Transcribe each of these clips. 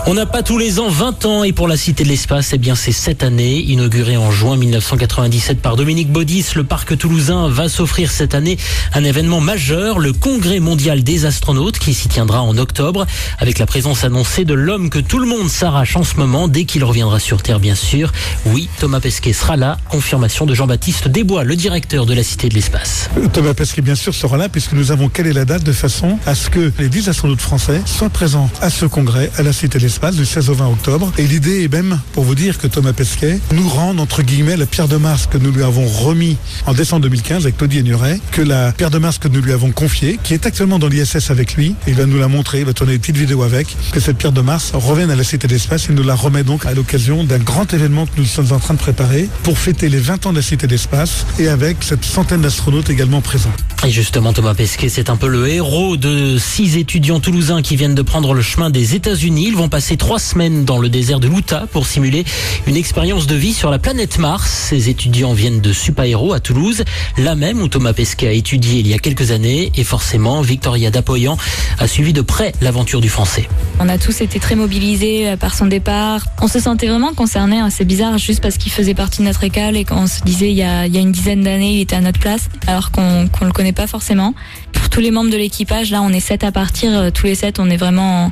On n'a pas tous les ans 20 ans et pour la Cité de l'Espace, c'est cette année. Inauguré en juin 1997 par Dominique Baudis, le parc toulousain va s'offrir cette année un événement majeur, le Congrès mondial des astronautes qui s'y tiendra en octobre avec la présence annoncée de l'homme que tout le monde s'arrache en ce moment dès qu'il reviendra sur Terre bien sûr. Oui, Thomas Pesquet sera là, confirmation de Jean-Baptiste Desbois, le directeur de la Cité de l'Espace. Thomas Pesquet bien sûr sera là puisque nous avons calé la date de façon à ce que les 10 astronautes français soient présents à ce congrès à la Cité de l'Espace du 16 au 20 octobre. Et l'idée est même pour vous dire que Thomas Pesquet nous rend entre guillemets la pierre de Mars que nous lui avons remis en décembre 2015 avec Claudie Hénuret, que la pierre de Mars que nous lui avons confiée, qui est actuellement dans l'ISS avec lui, il va nous la montrer, il va tourner des petites vidéos avec, que cette pierre de Mars revienne à la Cité de l'Espace et nous la remet donc à l'occasion d'un grand événement que nous sommes en train de préparer pour fêter les 20 ans de la Cité de l'Espace et avec cette centaine d'astronautes également présents. Et justement, Thomas Pesquet, c'est un peu le héros de 6 étudiants toulousains qui viennent de prendre le chemin des États-Unis. Ils vont passer 3 semaines dans le désert de l'Utah pour simuler une expérience de vie sur la planète Mars. Ces étudiants viennent de Supaéro à Toulouse, là même où Thomas Pesquet a étudié il y a quelques années. Et forcément, Victoria Dapoyan a suivi de près l'aventure du Français. On a tous été très mobilisés par son départ. On se sentait vraiment concernés. C'est bizarre, juste parce qu'il faisait partie de notre école et qu'on se disait il y a une dizaine d'années, il était à notre place, alors qu'on le connaît pas forcément. Pour tous les membres de l'équipage, là, on est 7 à partir. Tous les 7, on est vraiment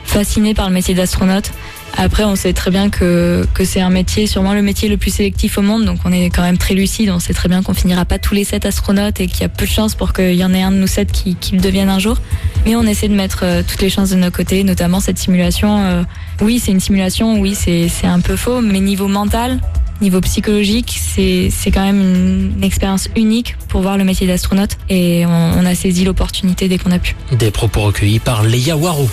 fascinés par le métier d'astronaute. Après, on sait très bien que c'est un métier, sûrement le métier le plus sélectif au monde, donc on est quand même très lucide. On sait très bien qu'on finira pas tous les 7 astronautes et qu'il y a peu de chances pour qu'il y en ait un de nous 7 qui le devienne un jour. Mais on essaie de mettre toutes les chances de notre côté, notamment cette simulation. Oui, c'est une simulation, oui, c'est un peu faux, mais niveau mental, niveau psychologique, c'est quand même une expérience unique pour voir le métier d'astronaute et on a saisi l'opportunité dès qu'on a pu. Des propos recueillis par Léa Warou.